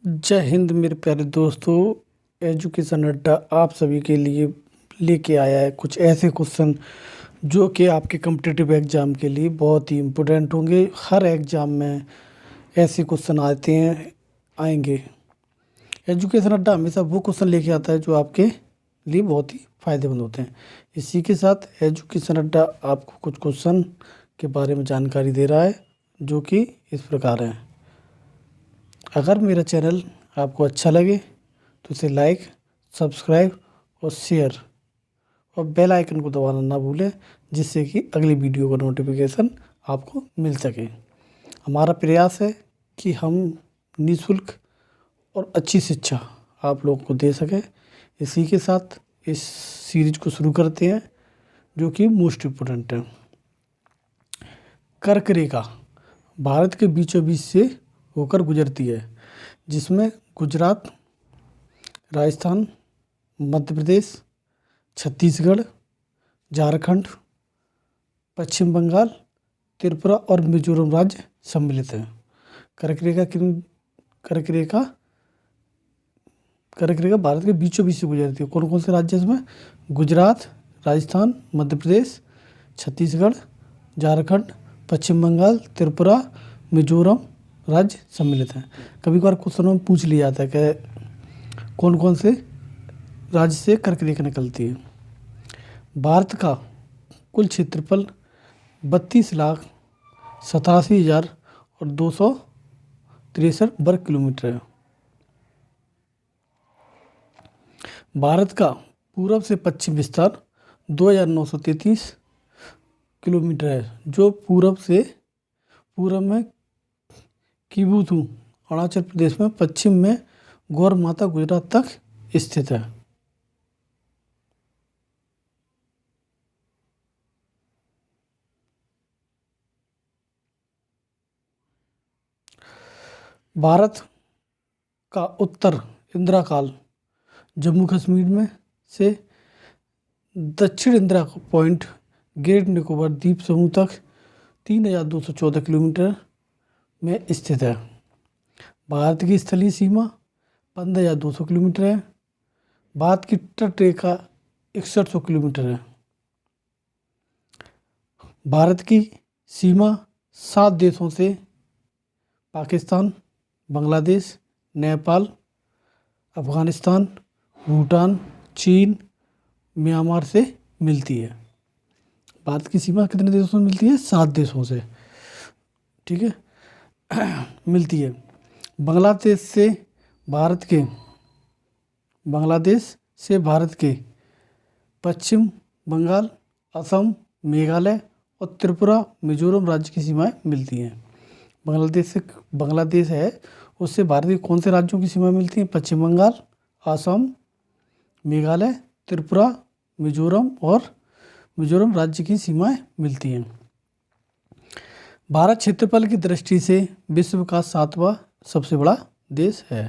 जय हिंद मेरे प्यारे दोस्तों। एजुकेशन अड्डा आप सभी के लिए लेके आया है कुछ ऐसे क्वेश्चन जो कि आपके कम्पिटिटिव एग्ज़ाम के लिए बहुत ही इम्पोर्टेंट होंगे। हर एग्ज़ाम में ऐसे क्वेश्चन आते हैं आएंगे। एजुकेशन अड्डा हमेशा वो क्वेश्चन लेके आता है जो आपके लिए बहुत ही फ़ायदेमंद होते हैं। इसी के साथ एजुकेशन अड्डा आपको कुछ क्वेश्चन के बारे में जानकारी दे रहा है जो कि इस प्रकार हैं। अगर मेरा चैनल आपको अच्छा लगे तो इसे लाइक, सब्सक्राइब और शेयर और बेल आइकन को दबाना ना भूलें, जिससे कि अगली वीडियो का नोटिफिकेशन आपको मिल सके। हमारा प्रयास है कि हम निःशुल्क और अच्छी शिक्षा आप लोगों को दे सकें। इसी के साथ इस सीरीज को शुरू करते हैं जो कि मोस्ट इम्पोर्टेंट है। कर्क रेखा भारत के बीचों बीच से होकर गुजरती है, जिसमें गुजरात, राजस्थान, मध्य प्रदेश, छत्तीसगढ़, झारखंड, पश्चिम बंगाल, त्रिपुरा और मिजोरम राज्य सम्मिलित हैं। कर्क रेखा कर्क रेखा कर्क रेखा भारत के बीचों बीच से गुजरती है। कौन कौन से राज्य इसमें? गुजरात, राजस्थान, मध्य प्रदेश, छत्तीसगढ़, झारखंड, पश्चिम बंगाल, त्रिपुरा, मिजोरम राज्य सम्मिलित हैं। कभी कभार क्वेश्चनों में पूछ लिया जाता है कि कौन कौन से राज्य से कर्क रेखा निकलती है। भारत का कुल क्षेत्रफल 32,87,263 वर्ग किलोमीटर है। भारत का पूरब से पश्चिम विस्तार 2,933 किलोमीटर है, जो पूरब में किबुथु अरुणाचल प्रदेश में, पश्चिम में गौर माता गुजरात तक स्थित है। भारत का उत्तर इंदिरा काल जम्मू कश्मीर में से दक्षिण इंदिरा पॉइंट ग्रेट निकोबार द्वीप समूह तक 3,214 किलोमीटर में स्थित है। भारत की स्थलीय सीमा 15,200 किलोमीटर है। भारत की तट रेखा 6100 किलोमीटर है। भारत की सीमा 7 देशों से पाकिस्तान, बांग्लादेश, नेपाल, अफगानिस्तान, भूटान, चीन, म्यांमार से मिलती है। भारत की सीमा कितने देशों से मिलती है? 7 देशों से, ठीक है, मिलती है। बांग्लादेश से भारत के पश्चिम बंगाल, असम, मेघालय और त्रिपुरा, मिजोरम राज्य की सीमाएं मिलती हैं। बांग्लादेश है, उससे भारत के कौन से राज्यों की सीमाएं मिलती हैं? पश्चिम बंगाल, असम, मेघालय, त्रिपुरा, मिजोरम राज्य की सीमाएं मिलती हैं। भारत क्षेत्रफल की दृष्टि से विश्व का 7वां सबसे बड़ा देश है।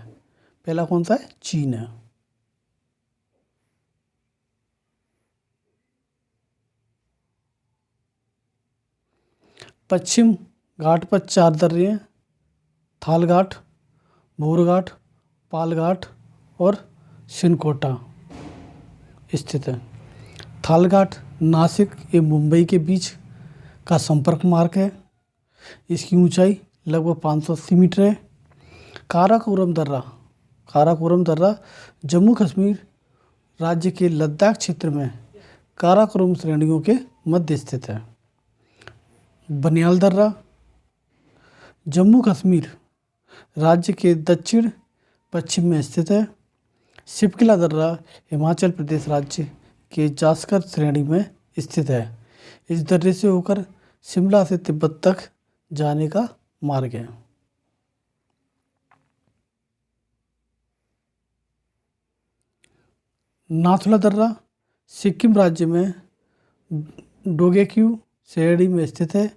पहला कौन सा है? चीन है। पश्चिम घाट पर 4 दर्रे हैं: थाल घाट, भोर घाट, पाल घाट और सिनकोटा स्थित है। थाल घाट नासिक एवं मुंबई के बीच का संपर्क मार्ग है। इसकी ऊंचाई लगभग 580 मीटर है। काराकोरम दर्रा जम्मू कश्मीर राज्य के लद्दाख क्षेत्र में काराकोरम श्रेणियों के मध्य स्थित है। बनियाल दर्रा जम्मू कश्मीर राज्य के दक्षिण पश्चिम में स्थित है। शिपकिला दर्रा हिमाचल प्रदेश राज्य के जास्कर श्रेणी में स्थित है। इस दर्रे से होकर शिमला से तिब्बत तक जाने का मार्ग है। नाथुला दर्रा सिक्किम राज्य में डोगेक्यू श्रेणी में स्थित है।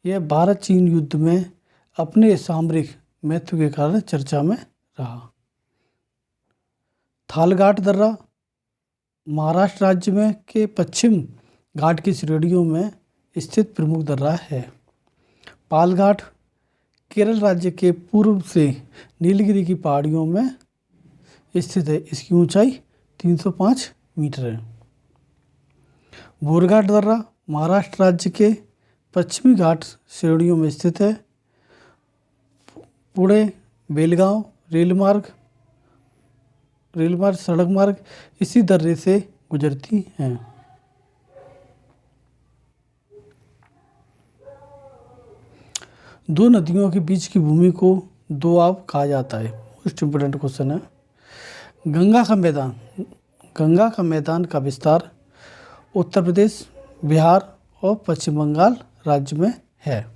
यह भारत चीन युद्ध में अपने सामरिक महत्व के कारण चर्चा में रहा। थालघाट दर्रा महाराष्ट्र राज्य में के पश्चिम घाट की श्रेणियों में स्थित प्रमुख दर्रा है। पालघाट केरल राज्य के पूर्व से नीलगिरी की पहाड़ियों में स्थित है। इसकी ऊंचाई 305 मीटर है। बोरघाट दर्रा महाराष्ट्र राज्य के पश्चिमी घाट श्रेणियों में स्थित है। पुणे बेलगांव रेलमार्ग सड़क मार्ग इसी दर्रे से गुजरती हैं। दो नदियों के बीच की भूमि को दोआब कहा जाता है। मोस्ट इम्पोर्टेंट क्वेश्चन है। गंगा का मैदान का विस्तार उत्तर प्रदेश, बिहार और पश्चिम बंगाल राज्य में है।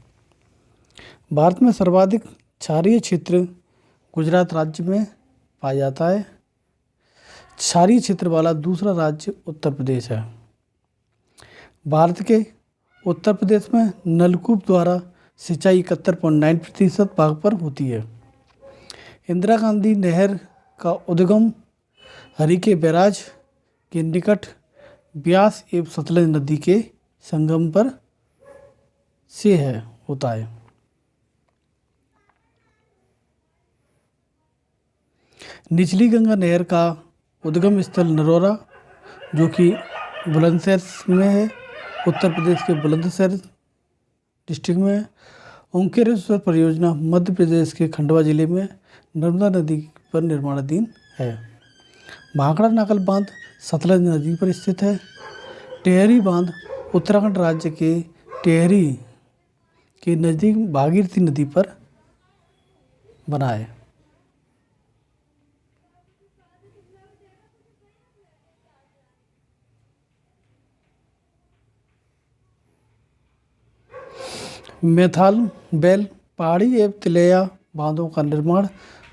भारत में सर्वाधिक क्षारीय क्षेत्र गुजरात राज्य में पाया जाता है। क्षारीय क्षेत्र वाला दूसरा राज्य उत्तर प्रदेश है। भारत के उत्तर प्रदेश में नलकूप द्वारा सिंचाई 71.9% भाग पर होती है। इंदिरा गांधी नहर का उद्गम हरिके बैराज के निकट ब्यास एवं सतलज नदी के संगम पर से होता है। निचली गंगा नहर का उद्गम स्थल नरोरा जो कि बुलंदशहर में है, उत्तर प्रदेश के बुलंदशहर डिस्ट्रिक्ट में है। ओंकारेश्वर परियोजना मध्य प्रदेश के खंडवा जिले में नर्मदा नदी पर निर्माणाधीन है। भाखड़ा नागल बांध सतलज नदी पर स्थित है। टेहरी बांध उत्तराखंड राज्य के टेहरी के नज़दीक भागीरथी नदी पर बना है। मैथाल बैल पहाड़ी एवं तिलैया बांधों का निर्माण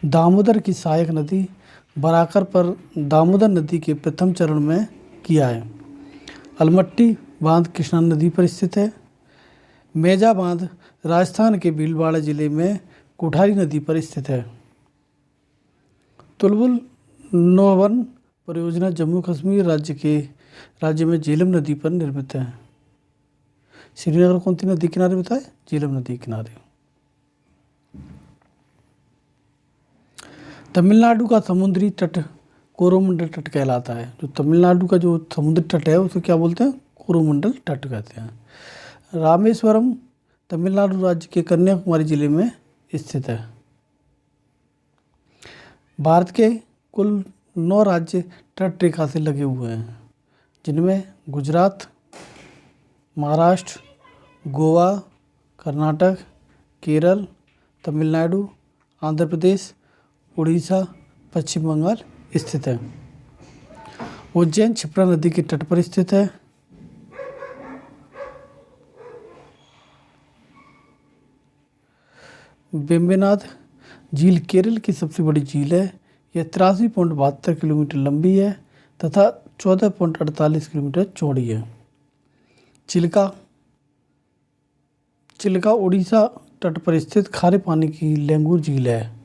दामोदर की सहायक नदी बराकर पर दामोदर नदी के प्रथम चरण में किया है। अलमट्टी बांध कृष्णा नदी पर स्थित है। मेजा बांध राजस्थान के भीलवाड़ा जिले में कोठारी नदी पर स्थित है। तुलबुल नौवन परियोजना जम्मू कश्मीर राज्य में झेलम नदी पर निर्मित है। श्रीनगर कौन सी नदी किनारे बताए? झेलम नदी किनारे। तमिलनाडु का समुद्री तट कोरोमंडल तट कहलाता है। जो तमिलनाडु का जो समुद्री तट है उसे क्या बोलते हैं? कोरोमंडल तट कहते हैं। रामेश्वरम तमिलनाडु राज्य के कन्याकुमारी जिले में स्थित है। भारत के कुल 9 राज्य तट रेखा से लगे हुए हैं, जिनमें गुजरात, महाराष्ट्र, गोवा, कर्नाटक, केरल, तमिलनाडु, आंध्र प्रदेश, उड़ीसा, पश्चिम बंगाल स्थित है। उज्जैन क्षिप्रा नदी के तट पर स्थित है। वेम्बनाड झील केरल की सबसे बड़ी झील है। यह 83.72 किलोमीटर लंबी है तथा 14.48 किलोमीटर चौड़ी है। चिल्का उड़ीसा तट पर स्थित खारे पानी की लेंगुर झील है।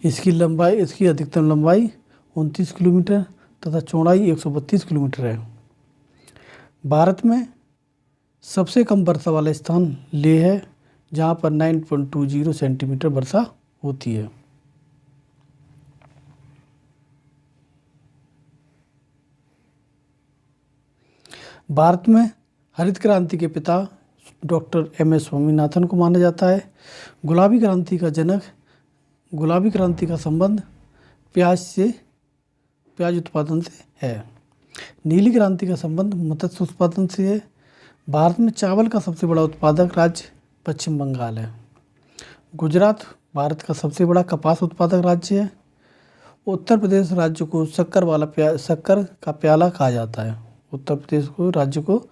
इसकी अधिकतम लंबाई 29 किलोमीटर तथा चौड़ाई 132 किलोमीटर है। भारत में सबसे कम वर्षा वाला स्थान लेह है, जहाँ पर 9.20 सेंटीमीटर वर्षा होती है। भारत में हरित क्रांति के पिता डॉक्टर MS स्वामीनाथन को माना जाता है। गुलाबी क्रांति का संबंध प्याज उत्पादन से है। नीली क्रांति का संबंध मत्स्य उत्पादन से है। भारत में चावल का सबसे बड़ा उत्पादक राज्य पश्चिम बंगाल है। गुजरात भारत का सबसे बड़ा कपास उत्पादक राज्य है। उत्तर प्रदेश राज्य को शक्कर का प्याला कहा जाता है। उत्तर प्रदेश को राज्य को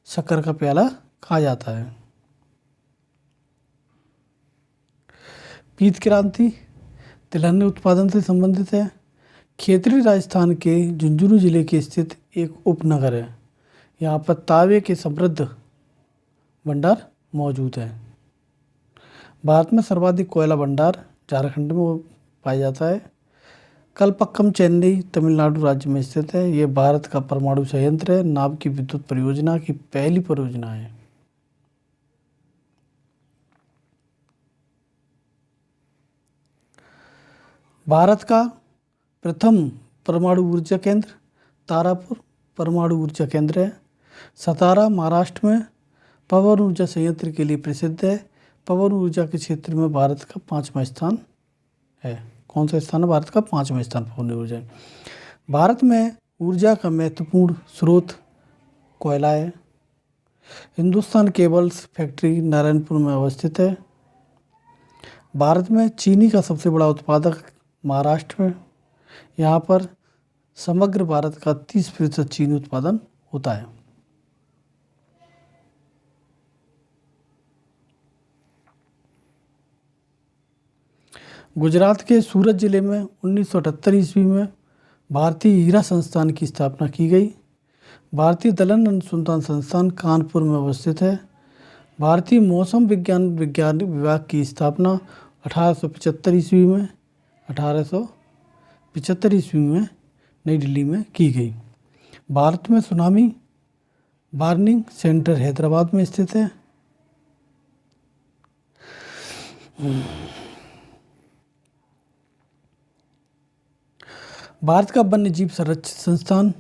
शक्कर का प्याला कहा जाता है। पीत क्रांति तिलहन उत्पादन से संबंधित है। खेतरी राजस्थान के झुंझुनू जिले के स्थित एक उपनगर है। यहाँ पर तांबे के समृद्ध भंडार मौजूद है। भारत में सर्वाधिक कोयला भंडार झारखंड में पाया जाता है। कलपक्कम चेन्नई तमिलनाडु राज्य में स्थित है। ये भारत का परमाणु संयंत्र है। नाभ की विद्युत परियोजना की पहली परियोजना है। भारत का प्रथम परमाणु ऊर्जा केंद्र तारापुर परमाणु ऊर्जा केंद्र है। सतारा महाराष्ट्र में पवन ऊर्जा संयंत्र के लिए प्रसिद्ध है। पवन ऊर्जा के क्षेत्र में भारत का 5वां स्थान है। कौन सा स्थान है? भारत का 5वां स्थान पवन ऊर्जा। भारत में ऊर्जा का महत्वपूर्ण स्रोत कोयला है। हिंदुस्तान केबल्स फैक्ट्री नारायणपुर में अवस्थित है। भारत में चीनी का सबसे बड़ा उत्पादक महाराष्ट्र है। यहाँ पर समग्र भारत का 30% चीनी उत्पादन होता है। गुजरात के सूरत जिले में 1978 ईस्वी में भारतीय हीरा संस्थान की स्थापना की गई। भारतीय दलन अनुसंधान संस्थान कानपुर में अवस्थित है। भारतीय मौसम विज्ञान विभाग की स्थापना 1875 ईस्वी में 1875 ईस्वी में नई दिल्ली में की गई। भारत में सुनामी वार्निंग सेंटर हैदराबाद में स्थित है। भारत का वन्य जीव संरक्षण संस्थान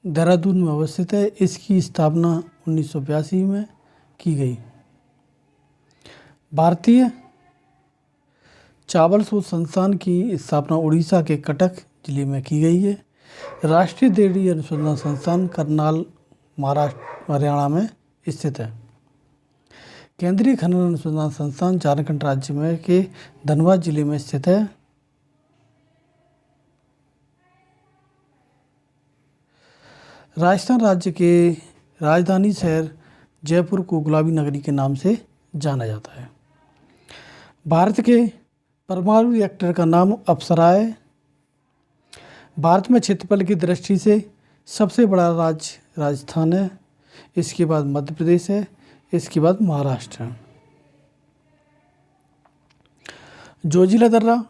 देहरादून में अवस्थित है। इसकी स्थापना 1982 में की गई। भारतीय चावल शोध संस्थान की स्थापना उड़ीसा के कटक जिले में की गई है। राष्ट्रीय डेयरी अनुसंधान संस्थान करनाल महाराष्ट्र हरियाणा में स्थित है। केंद्रीय खनन अनुसंधान संस्थान झारखंड राज्य में के धनबाद जिले में स्थित है। राजस्थान राज्य के राजधानी शहर जयपुर को गुलाबी नगरी के नाम से जाना जाता है। भारत के परमाणु रिएक्टर का नाम अप्सरा है। भारत में क्षेत्रफल की दृष्टि से सबसे बड़ा राज्य राजस्थान है। इसके बाद मध्य प्रदेश है। इसके बाद महाराष्ट्र है। जोजिला दर्रा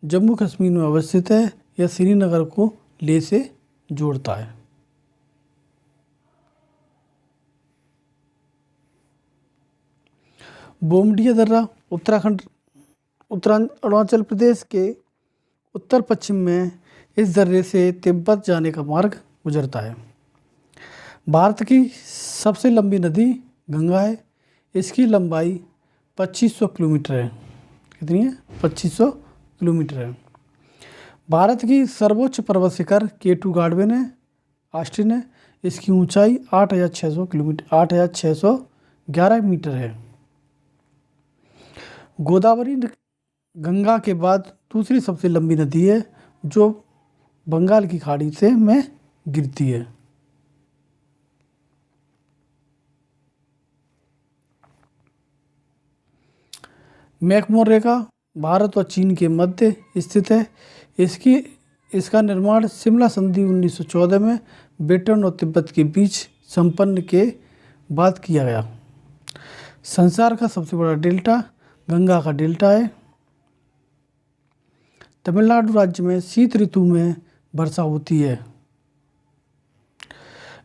जम्मू कश्मीर में अवस्थित है। यह श्रीनगर को लेह से जोड़ता है। बोमडिया दर्रा अरुणाचल प्रदेश के उत्तर पश्चिम में इस दर्रे से तिब्बत जाने का मार्ग गुजरता है। भारत की सबसे लंबी नदी गंगा है। इसकी लंबाई 2500 किलोमीटर है। कितनी है? 2500 किलोमीटर है। भारत की सर्वोच्च पर्वत शिखर K2 गार्डवेन है, ऑस्टिन है। इसकी ऊंचाई 8611 मीटर है। गोदावरी गंगा के बाद दूसरी सबसे लंबी नदी है जो बंगाल की खाड़ी से में गिरती है। मैकमोहन रेखा भारत और चीन के मध्य स्थित है। इसका निर्माण शिमला संधि 1914 में ब्रिटेन और तिब्बत के बीच संपन्न के बाद किया गया। संसार का सबसे बड़ा डेल्टा गंगा का डेल्टा है। तमिलनाडु राज्य में शीत ऋतु में वर्षा होती है।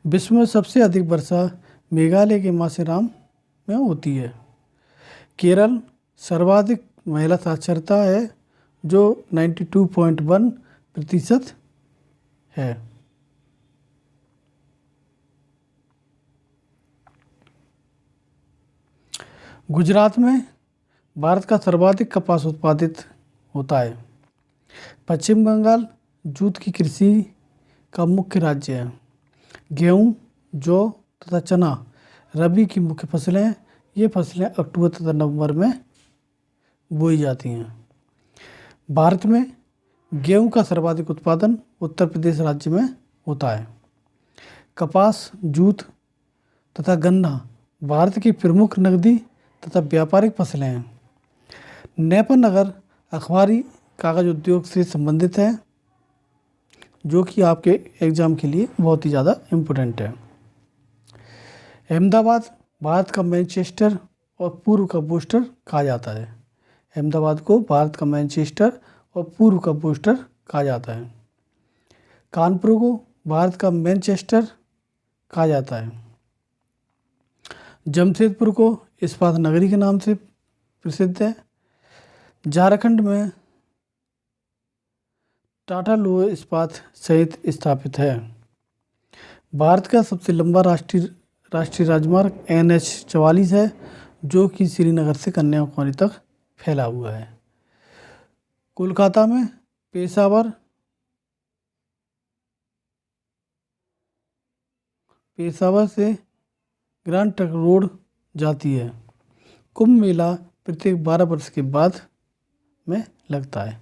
विश्व में सबसे अधिक वर्षा मेघालय के मासेराम में होती है। केरल सर्वाधिक महिला साक्षरता है जो 92.1% है। गुजरात में भारत का सर्वाधिक कपास उत्पादित होता है। पश्चिम बंगाल जूट की कृषि का मुख्य राज्य है। गेहूँ, जौ तथा चना रबी की मुख्य फसलें हैं। ये फसलें अक्टूबर तथा नवंबर में बोई जाती हैं। भारत में गेहूं का सर्वाधिक उत्पादन उत्तर प्रदेश राज्य में होता है। कपास, जूट तथा गन्ना भारत की प्रमुख नकदी तथा व्यापारिक फसलें हैं। नेपा नगर अखबारी कागज उद्योग से संबंधित है जो कि आपके एग्ज़ाम के लिए बहुत ही ज़्यादा इम्पोर्टेंट है। अहमदाबाद भारत का मैनचेस्टर और पूर्व का बोस्टन कहा जाता है। अहमदाबाद को भारत का मैनचेस्टर और पूर्व का बोस्टन कहा जाता है। कानपुर को भारत का मैनचेस्टर कहा जाता है। जमशेदपुर को इस्पात नगरी के नाम से प्रसिद्ध है। झारखंड में टाटा लोह इस्पात संयंत्र स्थापित है। भारत का सबसे लंबा राष्ट्रीय राजमार्ग NH 44 है, जो कि श्रीनगर से कन्याकुमारी तक फैला हुआ है। कोलकाता में पेशावर से ग्रैंड ट्रंक रोड जाती है। कुंभ मेला प्रत्येक 12 वर्ष के बाद में लगता है।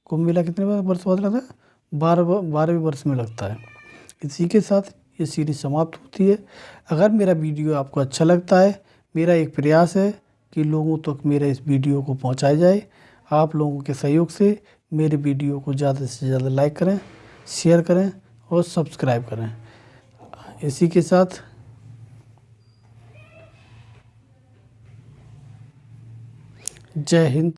कुंभ मेला कितने वर्ष बाद लगता है? 12वें वर्ष में लगता है। इसी के साथ ये सीरीज समाप्त होती है। अगर मेरा वीडियो आपको अच्छा लगता है, मेरा एक प्रयास है कि लोगों तक मेरे इस वीडियो को पहुंचाया जाए। आप लोगों के सहयोग से मेरे वीडियो को ज़्यादा से ज़्यादा लाइक करें, शेयर करें और सब्सक्राइब करें। इसी के साथ जय हिंद।